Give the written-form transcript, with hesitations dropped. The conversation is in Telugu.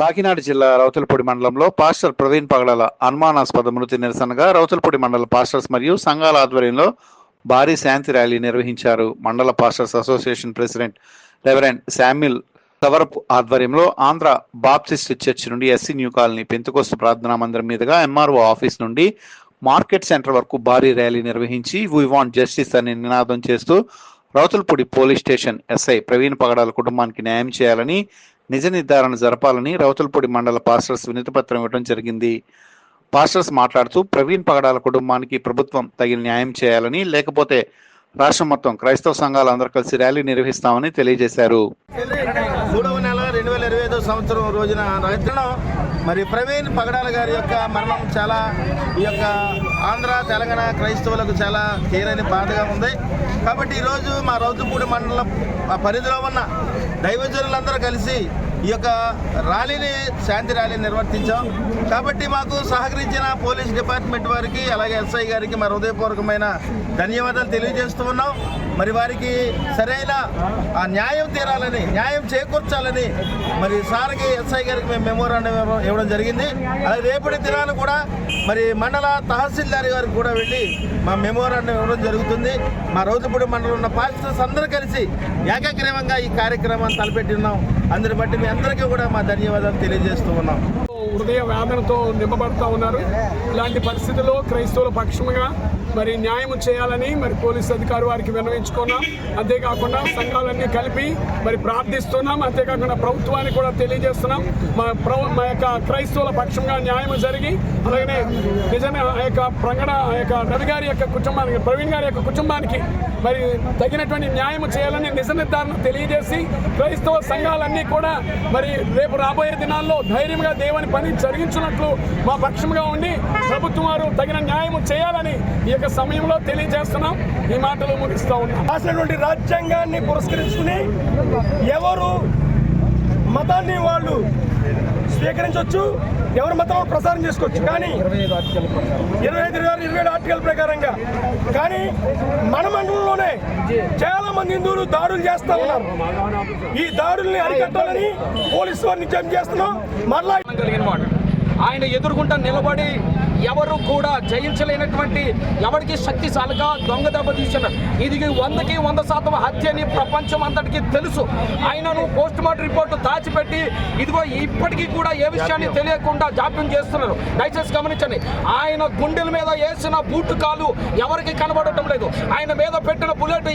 కాకినాడ జిల్లా రౌతులపూడి మండలంలో పాస్టర్ ప్రవీణ్ పగడాల అనుమానాస్పద మృతి నిరసనగా రౌతులపూడి మండల పాస్టర్స్ మరియు సంఘాల ఆధ్వర్యంలో భారీ శాంతి ర్యాలీ నిర్వహించారు. మండల pastors association president reverend Samuel Kavarapu ఆధ్వర్యంలో ఆంధ్ర బాప్టిస్ట్ చర్చ్ నుండి ఎస్సీ న్యూ కాలనీ పెంతెకోస్తు ప్రార్థనా మందిరం మీదుగా ఎంఆర్ఓ ఆఫీస్ నుండి మార్కెట్ సెంటర్ వరకు భారీ ర్యాలీ నిర్వహించి వీ వాంట్ జస్టిస్ అని నినాదం చేస్తూ Rowthulapudi police station SI Praveen Pagadala కుటుంబానికి న్యాయం చేయాలని, నిజ నిర్ధారణ జరపాలని రౌతులపూడి మండల పాస్టర్స్ వినతిపత్రం ఇవ్వడం జరిగింది. పాస్టర్స్ మాట్లాడుతూ ప్రవీణ్ పగడాల కుటుంబానికి ప్రభుత్వం తగిన న్యాయం చేయాలని, లేకపోతే రాష్ట్రం మొత్తం క్రైస్తవ సంఘాలు అందరూ కలిసి ర్యాలీ నిర్వహిస్తామని తెలియజేశారు. 3వ నెల 2025 సంవత్సరం రోజున మరి ప్రవీణ్ పగడాల గారి యొక్క మరణం చాలా ఈ యొక్క ఆంధ్ర తెలంగాణ క్రైస్తవులకు చాలా తీరని బాధగా ఉంది. కాబట్టి ఈరోజు మా రౌతులపూడి మండలం పరిధిలో ఉన్న దైవజనులందరూ కలిసి ఈ యొక్క ర్యాలీని శాంతి ర్యాలీ నిర్వర్తించాం. కాబట్టి మాకు సహకరించిన పోలీస్ డిపార్ట్మెంట్ వారికి అలాగే ఎస్ఐ గారికి మా హృదయపూర్వకమైన ధన్యవాదాలు తెలియజేస్తూ ఉన్నాం. మరి వారికి సరైన ఆ న్యాయం తీరాలని, న్యాయం చేకూర్చాలని మరి సార్కి ఎస్ఐ గారికి మేము మెమోరాండం ఇవ్వడం జరిగింది. అలాగే రేపటి దినాన్ని కూడా మరి మండల తహసీల్దార్ గారికి కూడా వెళ్ళి మా మెమోరాండం ఇవ్వడం జరుగుతుంది. మా రౌతులపూడి మండలం ఉన్న పాస్టర్స్ అందరూ కలిసి ఏకగ్రీవంగా ఈ కార్యక్రమాన్ని తలపెట్టి ఉన్నాం. అందరిని బట్టి మీ అందరికీ కూడా మా ధన్యవాదాలు తెలియజేస్తూ ఉన్నాం. హృదయ వేదనతో నింపబడుతూ ఉన్నారు. ఇలాంటి పరిస్థితుల్లో క్రైస్తవుల పక్షంగా మరి న్యాయం చేయాలని మరి పోలీస్ అధికారి వారికి విన్నవించుకున్నాం. అంతేకాకుండా సంఘాలన్నీ కలిపి మరి ప్రార్థిస్తున్నాం. అంతేకాకుండా ప్రభుత్వానికి కూడా తెలియజేస్తున్నాం. మా యొక్క క్రైస్తవుల పక్షంగా న్యాయం జరిగి అలాగనే నిజంగా ఆ యొక్క ప్రకటన ఆ యొక్క రవి గారి యొక్క కుటుంబానికి, ప్రవీణ్ గారి యొక్క కుటుంబానికి మరి తగినటువంటి న్యాయం చేయాలని నిజ నిర్ధారణ తెలియజేసి క్రైస్తవ సంఘాలన్నీ కూడా మరి రేపు రాబోయే దినాల్లో ధైర్యంగా దేవుని పని జరిగించినట్లు మా పక్షంగా ఉండి ప్రభుత్వం వారు తగిన న్యాయం చేయాలని ఈ యొక్క సమయంలో తెలియజేస్తున్నాం. ఈ మాటలు ముగిస్తూ ఉన్నాం. రాసినటువంటి రాజ్యాంగాన్ని పురస్కరించుకుని ఎవరు మతాన్ని వాళ్ళు స్వీకరించవచ్చు, ఎవరి మతం ప్రసారం చేసుకోవచ్చు. కానీ 25 ఆర్టికల్ ప్రకారంగా కానీ మన మండలంలోనే చాలా మంది హిందువులు దాడులు చేస్తా ఉన్నారు. ఈ దాడుల్ని అరికట్టాలని పోలీసు వారిని జంప్ చేస్తున్నాం. మరలా ఆయన ఎదుర్కొంటా నిలబడి ఎవరు కూడా జయించలేనటువంటి, ఎవరికి శక్తిశాలిగా దొంగ దెబ్బ తీస్తున్నారు. ఇది 100% హత్య అని ప్రపంచం అంతటికీ తెలుసు. ఆయనను పోస్ట్ మార్టం రిపోర్టు దాచిపెట్టి ఇదిగో ఇప్పటికీ కూడా ఏ విషయాన్ని తెలియకుండా జాప్యం చేస్తున్నారు. దయచేసి గమనించండి. ఆయన గుండెల మీద వేసిన బూటు కాలు ఎవరికి కనబడటం లేదు. ఆయన మీద పెట్టిన బుల్లెట్